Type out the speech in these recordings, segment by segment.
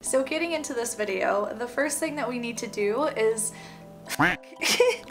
So getting into this video, the first thing that we need to do is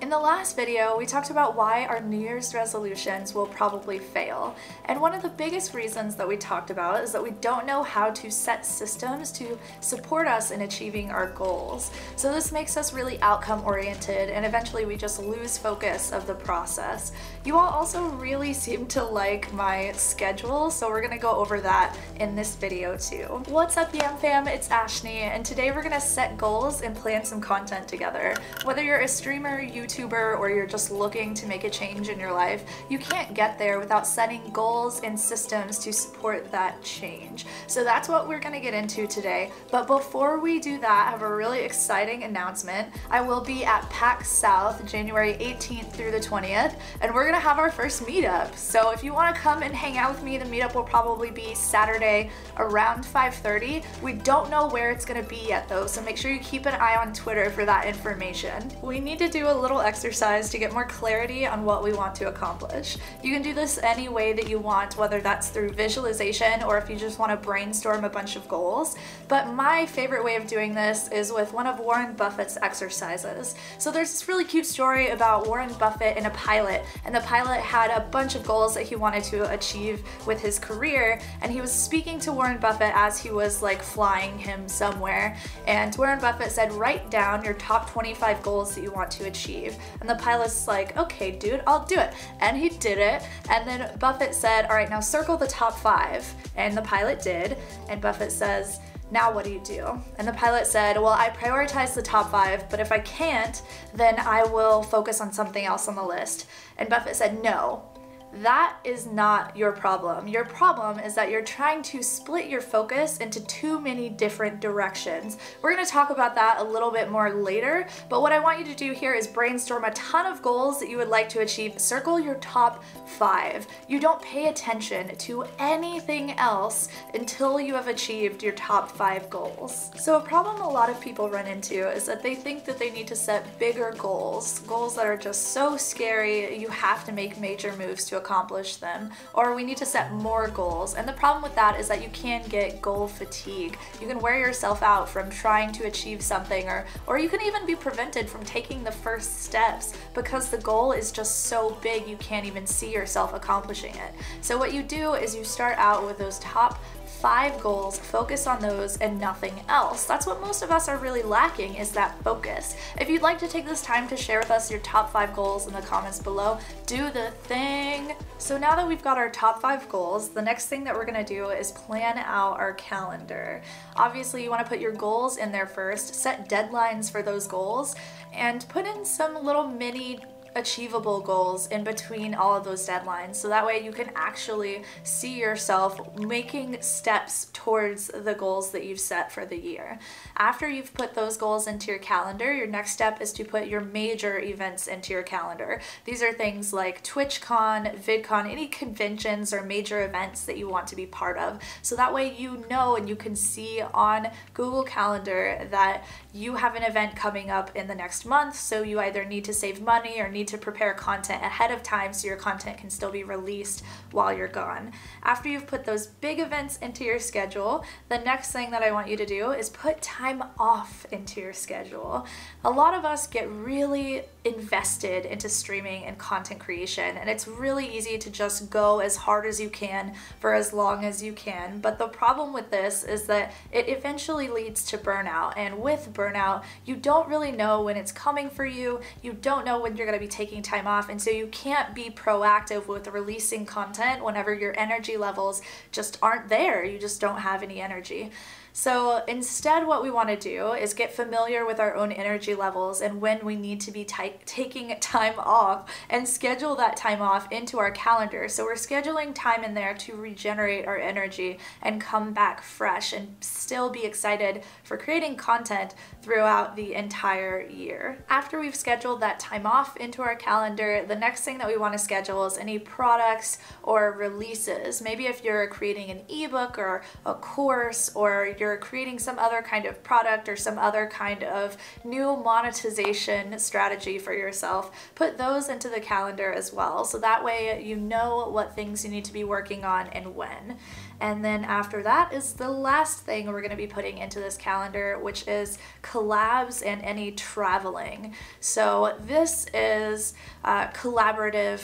in the last video, we talked about why our New Year's resolutions will probably fail. And one of the biggest reasons that we talked about is that we don't know how to set systems to support us in achieving our goals. So this makes us really outcome oriented, and eventually we just lose focus of the process. You all also really seem to like my schedule, so we're gonna go over that in this video too. What's up, Yam Fam? It's Ashni, and today we're gonna set goals and plan some content together. Whether you're a streamer, YouTuber, or you're just looking to make a change in your life, you can't get there without setting goals and systems to support that change. So that's what we're gonna get into today. But before we do that, I have a really exciting announcement. I will be at PAX South January 18th through the 20th, and we're gonna have our first meetup. So if you wanna come and hang out with me, the meetup will probably be Saturday around 5:30. We don't know where it's gonna be yet though, so make sure you keep an eye on Twitter for that information. We need to do a little exercise to get more clarity on what we want to accomplish. You can do this any way that you want, whether that's through visualization or if you just want to brainstorm a bunch of goals. But my favorite way of doing this is with one of Warren Buffett's exercises. So there's this really cute story about Warren Buffett and a pilot, and the pilot had a bunch of goals that he wanted to achieve with his career, and he was speaking to Warren Buffett as he was like flying him somewhere, and Warren Buffett said, write down your top 25 goals that you want to achieve. And the pilot's like, okay dude, I'll do it. And he did it, and then Buffett said, all right, now circle the top 5. And the pilot did, and Buffett says, now what do you do? And the pilot said, well, I prioritize the top 5, but if I can't, then I will focus on something else on the list. And Buffett said, no. That is not your problem. Your problem is that you're trying to split your focus into too many different directions. We're going to talk about that a little bit more later, but what I want you to do here is brainstorm a ton of goals that you would like to achieve. Circle your top 5. You don't pay attention to anything else until you have achieved your top 5 goals. So a problem a lot of people run into is that they think that they need to set bigger goals, goals that are just so scary you have to make major moves to accomplish them, or we need to set more goals. And the problem with that is that you can get goal fatigue. You can wear yourself out from trying to achieve something, or you can even be prevented from taking the first steps because the goal is just so big you can't even see yourself accomplishing it. So what you do is you start out with those top 5 goals, focus on those and nothing else. That's what most of us are really lacking, is that focus. If you'd like to take this time to share with us your top 5 goals in the comments below, do the thing. So now that we've got our top 5 goals, the next thing that we're gonna do is plan out our calendar. Obviously you wanna put your goals in there first, set deadlines for those goals, and put in some little mini achievable goals in between all of those deadlines, so that way you can actually see yourself making steps towards the goals that you've set for the year. After you've put those goals into your calendar, your next step is to put your major events into your calendar. These are things like TwitchCon, VidCon, any conventions or major events that you want to be part of, so that way you know and you can see on Google Calendar that you have an event coming up in the next month, so you either need to save money or need to prepare content ahead of time so your content can still be released while you're gone. After you've put those big events into your schedule, the next thing that I want you to do is put time off into your schedule. A lot of us get really invested into streaming and content creation, and it's really easy to just go as hard as you can for as long as you can, but the problem with this is that it eventually leads to burnout, and with burnout you don't really know when it's coming for you, you don't know when you're going to be taking time off, and so you can't be proactive with releasing content whenever your energy levels just aren't there. You just don't have any energy. So instead what we want to do is get familiar with our own energy levels and when we need to be taking time off, and schedule that time off into our calendar. So we're scheduling time in there to regenerate our energy and come back fresh and still be excited for creating content throughout the entire year. After we've scheduled that time off into our calendar, the next thing that we want to schedule is any products or releases. Maybe if you're creating an ebook or a course, or you're creating some other kind of product or some other kind of new monetization strategy for yourself, put those into the calendar as well. So that way you know what things you need to be working on and when. And then after that is the last thing we're going to be putting into this calendar, which is collabs and any traveling. So this is collaborative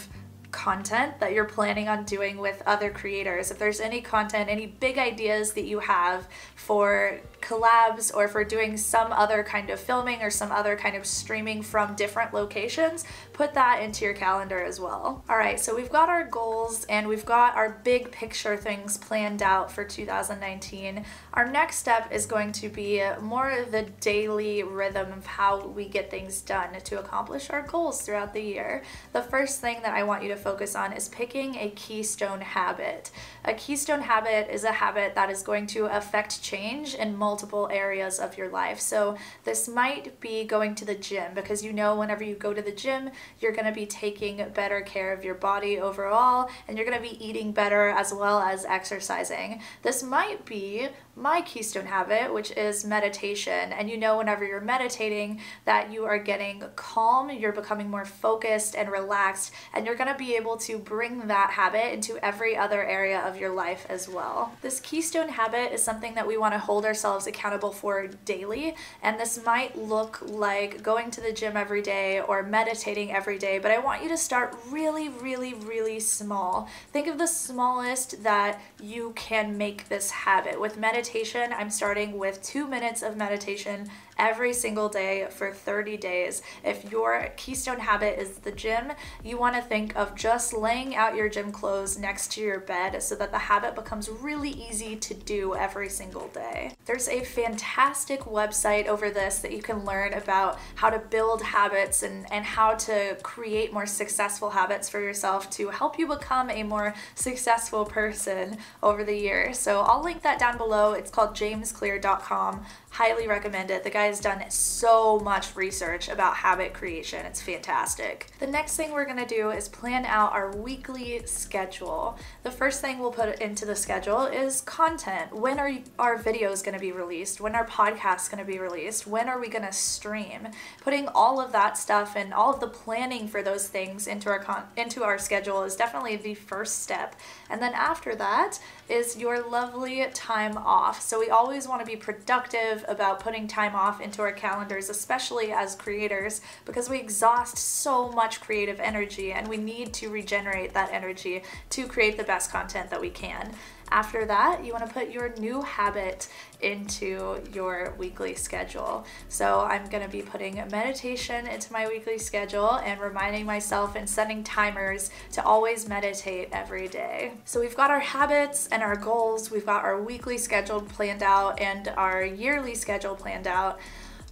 content that you're planning on doing with other creators. If there's any content, any big ideas that you have for collabs or for doing some other kind of filming or some other kind of streaming from different locations, put that into your calendar as well. Alright, so we've got our goals and we've got our big picture things planned out for 2019. Our next step is going to be more of the daily rhythm of how we get things done to accomplish our goals throughout the year. The first thing that I want you to focus on is picking a keystone habit. A keystone habit is a habit that is going to affect change in multiple areas of your life. So this might be going to the gym, because you know whenever you go to the gym, you're going to be taking better care of your body overall, and you're going to be eating better as well as exercising. This might be my keystone habit, which is meditation, and you know whenever you're meditating that you are getting calm, you're becoming more focused and relaxed, and you're going to be able to bring that habit into every other area of your life as well. This keystone habit is something that we want to hold ourselves accountable for daily, and this might look like going to the gym every day or meditating every day, but I want you to start really small. Think of the smallest that you can make this habit. With meditation, I'm starting with 2 minutes of meditation every single day for 30 days. If your keystone habit is the gym, you want to think of just laying out your gym clothes next to your bed so that the habit becomes really easy to do every single day. There's a fantastic website over this that you can learn about how to build habits and how to create more successful habits for yourself to help you become a more successful person over the year. So I'll link that down below. It's called 𝐁𝐔𝐒𝐈𝐍𝐄𝐒. Highly recommend it. The guy's done so much research about habit creation. It's fantastic. The next thing we're going to do is plan out our weekly schedule. The first thing we'll put into the schedule is content. When are our videos going to be released? When are podcasts going to be released? When are we going to stream? Putting all of that stuff and all of the planning for those things into our schedule is definitely the first step. And then after that is your lovely time off. So we always want to be productive about putting time off into our calendars, especially as creators, because we exhaust so much creative energy and we need to regenerate that energy to create the best content that we can. After that, you want to put your new habit into your weekly schedule. So I'm going to be putting meditation into my weekly schedule and reminding myself and setting timers to always meditate every day. So we've got our habits and our goals, we've got our weekly schedule planned out and our yearly schedule planned out.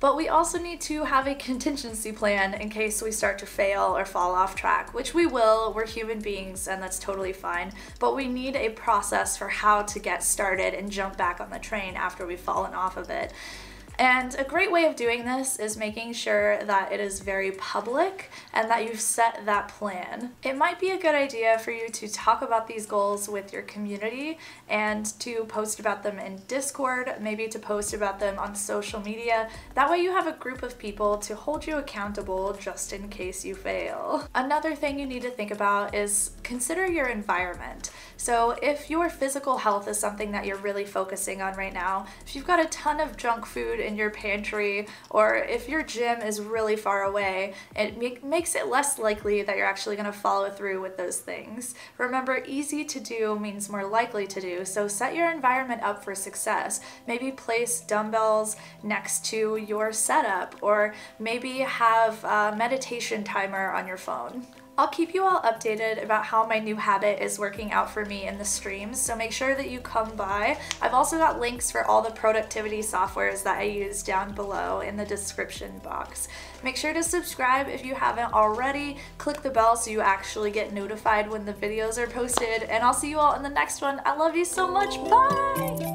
But we also need to have a contingency plan in case we start to fail or fall off track, which we will. We're human beings and that's totally fine. But we need a process for how to get started and jump back on the train after we've fallen off of it. And a great way of doing this is making sure that it is very public and that you've set that plan. It might be a good idea for you to talk about these goals with your community and to post about them in Discord, maybe to post about them on social media. That way you have a group of people to hold you accountable just in case you fail. Another thing you need to think about is consider your environment. So if your physical health is something that you're really focusing on right now, if you've got a ton of junk food in your pantry, or if your gym is really far away, it makes it less likely that you're actually going to follow through with those things. Remember, easy to do means more likely to do, so set your environment up for success. Maybe place dumbbells next to your setup, or maybe have a meditation timer on your phone. I'll keep you all updated about how my new habit is working out for me in the streams, so make sure that you come by. I've also got links for all the productivity softwares that I use down below in the description box. Make sure to subscribe if you haven't already. Click the bell so you actually get notified when the videos are posted, and I'll see you all in the next one. I love you so much. Bye!